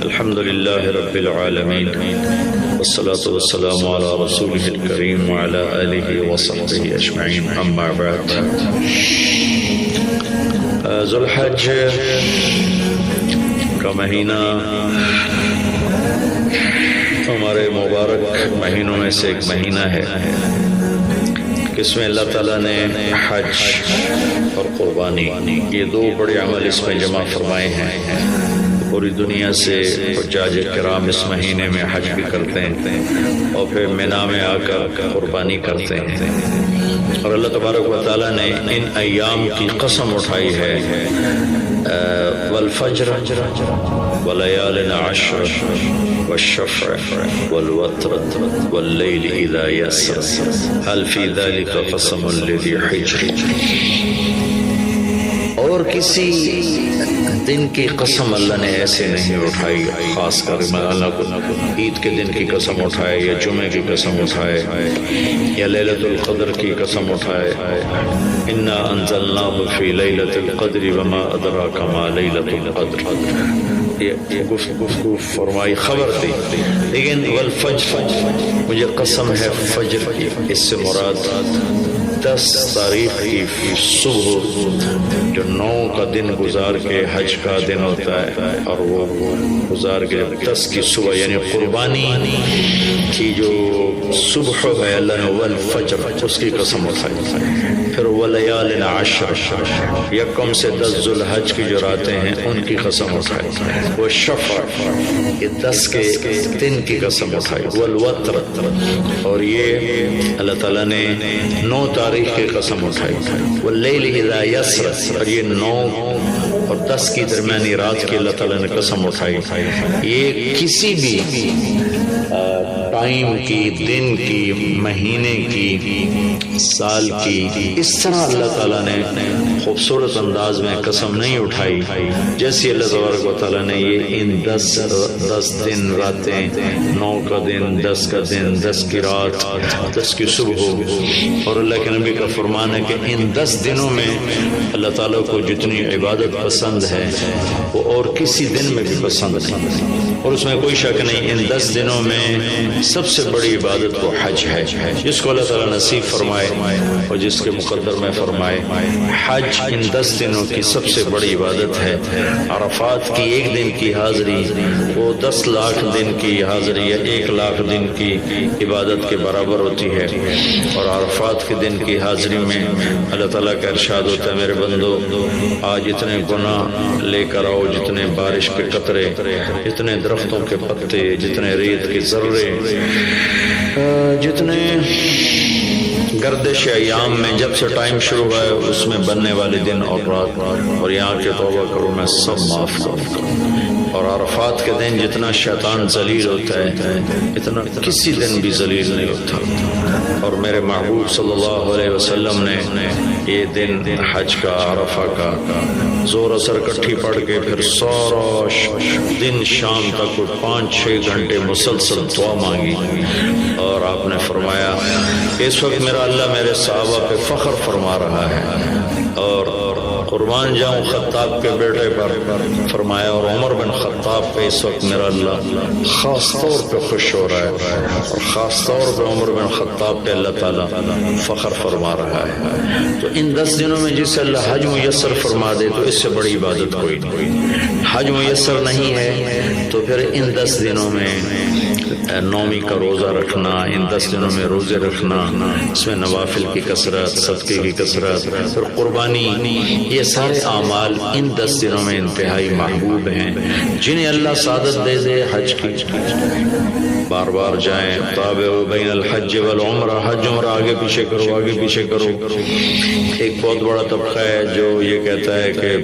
الحمد لله رب العالمين والصلاة والسلام على رسوله الكريم وعلى آله وصحبه أجمعين أما بعد. ذو الحج کا مہینہ ہمارے مبارک مہینوں میں سے ایک مہینہ ہے اس میں اللہ تعالیٰ نے حج اور قربانی یہ دو بڑے عمل اس میں جمع فرمائے ہیں. پوری دنیا سے حجاج کرام اس مہینے میں حج بھی کرتے ہیں اور پھر مینا میں آ کر قربانی کرتے ہیں. اور اللہ تبارک و تعالیٰ نے ان ایام کی قسم اٹھائی ہے والفجر وليال عشر والشفع والوتر والليل إذا يسر هل في ذلك قسم لذي حجر. اور کسی دن کی قسم اللہ نے ایسے نہیں اٹھائی خاص کر اللہ کو عید کے دن کی قسم اٹھائے یا جمعے کی قسم اٹھائے یا لیلۃ القدر کی قسم اٹھائے. انا انزلناه في ليلة القدر وما ادراك ما ليلة القدر یہ گفتگو فرمائی خبر دی. لیکن والفجر مجھے قسم ہے فجر کی. اس سے مراد 10 تاریخ کی صبح جو 9 کا دن گزار کے حج کا دن ہوتا ہے اور وہ گزار کے 10 کی صبح یعنی قربانی کی جو صبح ہے اللہ نے والفجر اس کی قسم اٹھائی. پھر ولیال عشر یکم سے 10 ذو الحج کی جو راتیں ہیں ان کی قسم اٹھائی. وہ شفع یہ 10 کے دن کی قسم اٹھائی. والوتر اور یہ اللہ تعالیٰ نے 9 تاریخ کی قسم اٹھائی. واللیل اذا یسر اور یہ 9 اور 10 کی درمیانی رات کی اللہ تعالیٰ نے قسم اٹھائی. یہ کسی بھی ٹائم کی دن کی مہینے کی سال کی اس طرح اللہ تعالیٰ نے خوبصورت انداز میں قسم نہیں اٹھائی جیسے اللہ تبارک و تعالیٰ نے یہ ان 10 دن راتیں 9 کا دن 10 کا دن 10 کی رات 10 کی صبح. اور اللہ کے نبی کا فرمان ہے کہ ان 10 دنوں میں اللہ تعالیٰ کو جتنی عبادت پسند ہے وہ اور کسی دن میں بھی پسند نہیں. اور اس میں کوئی شک نہیں ان 10 دنوں میں سب سے بڑی عبادت وہ حج ہے جس کو اللہ تعالیٰ نصیب فرمائے اور جس کے مقدر میں فرمائے. حج ان 10 دنوں کی سب سے بڑی عبادت ہے. عرفات کی ایک دن کی حاضری وہ 10 لاکھ دن کی حاضری یا 1 لاکھ دن کی عبادت کے برابر ہوتی ہے. اور عرفات کے دن کی حاضری میں اللہ تعالیٰ کا ارشاد ہوتا ہے میرے بندو آج اتنے گناہ لے کر آؤ جتنے بارش کے قطرے جتنے درختوں کے پتے جتنے ریت کے ذرے جتنے گردش ایام میں جب سے ٹائم شروع ہوا ہے اس میں بننے والے دن اور رات اور یہاں کے توبہ کرو میں سب معاف کروں. اور عرفات کے دن جتنا شیطان ذلیل ہوتا ہے اتنا کسی دن بھی ذلیل نہیں ہوتا. اور میرے محبوب صلی اللہ علیہ وسلم نے یہ دن حج کا عرفہ کا زور اثر کٹھی پڑھ کے پھر سارا دن شام تک 5-6 گھنٹے مسلسل دعا مانگی. اور آپ نے فرمایا اس وقت میرا اللہ میرے صحابہ پہ فخر فرما رہا ہے اور قربان جاؤں خطاب کے بیٹے پر فرمایا اور عمر بن خطاب پہ اس وقت میرا اللہ خاص طور پہ خوش ہو رہا ہے اور خاص طور پہ عمر بن خطاب پہ اللہ تعالیٰ فخر فرما رہا ہے. تو ان 10 دنوں میں جس سے اللہ حج میسر فرما دے تو اس سے بڑی عبادت کوئی نہیں. حج میسر نہیں ہے تو پھر ان 10 دنوں میں نومی کا روزہ رکھنا ان 10 دنوں میں روزے رکھنا اس میں نوافل کی کثرت صدقے کی کثرت پھر قربانی یہ سارے اعمال ان 10 دنوں میں انتہائی محبوب ہیں جنہیں اللہ سعادت دے دے حج کی بار بار جائیں. تابع بین الحج والعمرہ حج عمرہ آگے پیچھے کرو آگے پیچھے کرو. ایک بہت بڑا طبقہ ہے جو یہ کہتا ہے کہ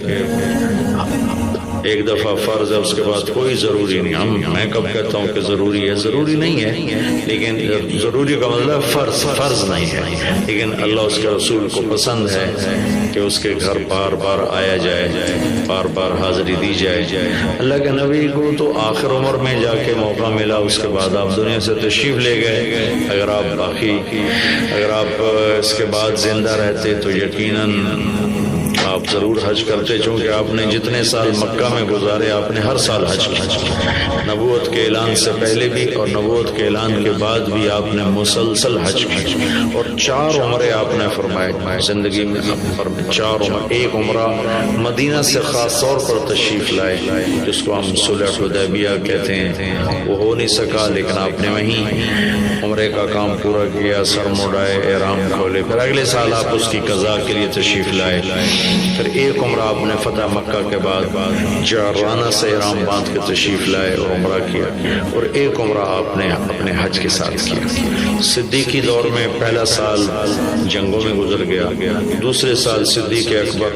ایک دفعہ فرض ہے اس کے بعد کوئی ضروری نہیں. میں کب کہتا ہوں کہ ضروری ہے ضروری نہیں ہے لیکن ضروری کا مطلب فرض نہیں ہے لیکن اللہ اس کے رسول کو پسند ہے کہ اس کے گھر بار بار آیا جائے بار بار حاضری دی جائے. اللہ کے نبی کو تو آخر عمر میں جا کے موقع ملا اس کے بعد آپ دنیا سے تشریف لے گئے. اگر آپ اس کے بعد زندہ رہتے تو یقیناً آپ ضرور حج کرتے چونکہ آپ نے جتنے سال مکہ میں گزارے آپ نے ہر سال حج کیا نبوت کے اعلان سے پہلے بھی اور نبوت کے اعلان کے بعد بھی آپ نے مسلسل حج کی اور 4 عمرے آپ نے فرمائے زندگی میں 4 عمرے. ایک عمرہ مدینہ سے خاص طور پر تشریف لائے جس کو ہم صلح حدیبیہ کہتے ہیں. وہ ہو نہیں سکا لیکن آپ نے وہیں عمرے کا کام پورا کیا, سر مڑائے, احرام کھولے. پھر اگلے سال آپ اس کی قضاء کے لیے تشریف لائے. پھر ایک عمرہ آپ نے فتح مکہ کے بعد جعرانہ سے احرام باندھ کے تشریف لائے اور عمرہ کیا, اور ایک عمرہ آپ نے اپنے حج کے ساتھ کیا. صدیقی دور میں پہلا سال جنگوں میں گزر گیا, دوسرے سال صدیق اکبر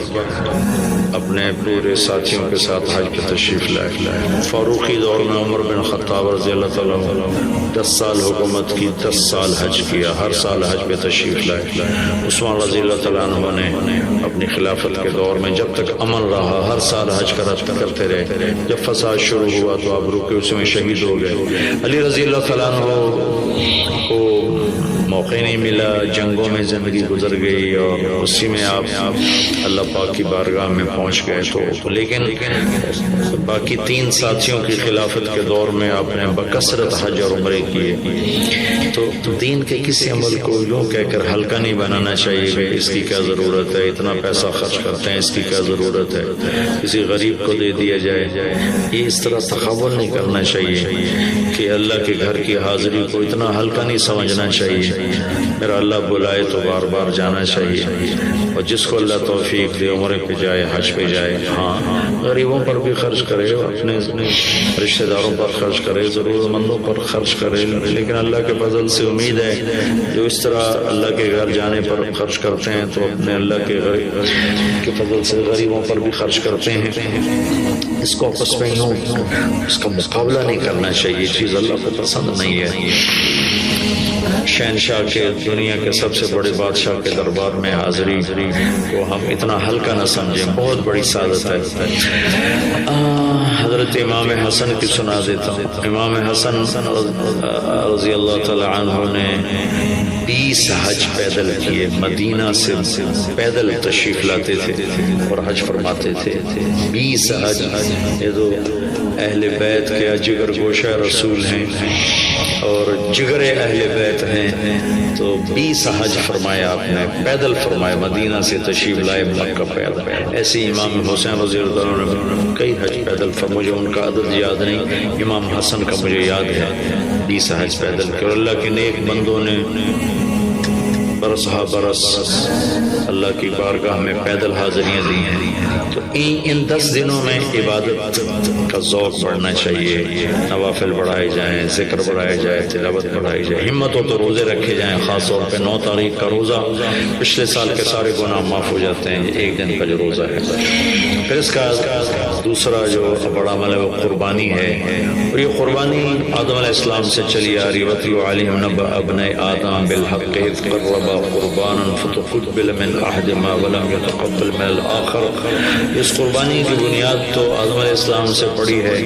اپنے پورے ساتھیوں کے ساتھ حج پہ تشریف لائے. فاروقی دور میں عمر بن خطاب رضی اللہ تعالیٰ 10 سال حکومت کی, 10 سال حج کیا, ہر سال حج پہ تشریف لائے. عثمان رضی اللہ تعالیٰ عنہ نے اپنی خلافت کے دور میں جب تک امن رہا ہر سال حج کرتے رہے. جب فساد شروع ہوا تو آپ رکے, اس میں شہید ہو گئے. علی رضی اللہ تعالیٰ عنہ کو موقع نہیں ملا, جنگوں میں زندگی گزر گئی اور اسی میں آپ اللہ پاک کی بارگاہ میں پہنچ گئے. تو لیکن باقی 3 ساتھیوں کی خلافت کے دور میں آپ نے بکثرت حج اور عمرے کیے. تو دین کے کسی عمل کو یوں کہہ کر ہلکا نہیں بنانا چاہیے کہ اس کی کیا ضرورت ہے, اتنا پیسہ خرچ کرتے ہیں, اس کی کیا ضرورت ہے, کسی غریب کو دے دیا جائے. یہ اس طرح تخول نہیں کرنا چاہیے کہ اللہ کے گھر کی حاضری کو اتنا ہلکا نہیں سمجھنا چاہیے. میرا اللہ بلائے تو بار بار جانا چاہیے, اور جس کو اللہ توفیق دے عمرے پہ جائے, حج پہ جائے. ہاں غریبوں پر بھی خرچ کرے, اپنے رشتہ داروں پر خرچ کرے, ضرورت مندوں پر خرچ کرے, لیکن اللہ کے فضل سے امید ہے جو اس طرح اللہ کے گھر جانے پر خرچ کرتے ہیں تو اپنے اللہ کے فضل سے غریبوں پر بھی خرچ کرتے ہیں. اس کو آپس میں یوں اس کا مقابلہ نہیں کرنا چاہیے, چیز اللہ کو پسند نہیں ہے. شہنشاہ کے, دنیا کے سب سے بڑے بادشاہ کے دربار میں حاضری کو ہم اتنا ہلکا نہ سمجھیں, بہت بڑی سعادت ہے. حضرت امام حسن کی سنا دیتا ہوں. امام حسن رضی اللہ تعالی عنہ نے 20 حج پیدل کیے, مدینہ سے پیدل تشریف لاتے تھے اور حج فرماتے تھے. 20 حج. یہ تو اہل بیت کے جگر گوشہ رسول ہیں اور جگر اہل بیت ہیں, تو 20 حج فرمایا آپ نے, پیدل فرمایا, مدینہ سے تشریف لائے مکہ پیدل. ایسے امام حسین رضی اللہ عنہ نے کئی حج پیدل فرمایا, مجھے ان کا عدد یاد نہیں, امام حسن کا مجھے یاد ہے. 20 حج پیدل کیا, اور اللہ کے نیک بندوں نے برس ہا برس اللہ کی بارگاہ میں پیدل حاضریاں دی ہیں. تو ان 10 دنوں میں عبادت کا ذوق بڑھنا چاہیے, نوافل بڑھائے جائیں, ذکر بڑھائے جائے, تلاوت بڑھائی جائے. ہمت ہو تو روزے رکھے جائیں, خاص طور پہ 9 تاریخ کا روزہ, پچھلے سال کے سارے گناہ معاف ہو جاتے ہیں, ایک دن کا جو روزہ ہے. پھر اس کا دوسرا جو بڑا عمل ہے وہ قربانی ہے, اور یہ قربانی آدم علیہ السلام سے چلی آ رہی. وَاتْلُ عَلَيْهِمْ نَبَأَ ابْنَيْ آدَمَ بِالْحَقِّ إِذْ قَرَّبَا قُرْبَانًا فَتُقُبِّلَ مِنْ أَحَدِهِمَا وَلَمْ يَتَقَبَّلْ مِنَ الْآخَرِ. اس قربانی کی بنیاد تو آدم علیہ السلام سے پڑی ہے,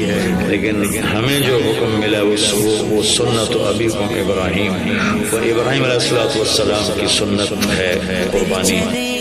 لیکن ہمیں جو حکم ملا وہ سنت ابیکم ابراہیم, وہ ابراہیم علیہ السلام کی سنت ہے قربانی.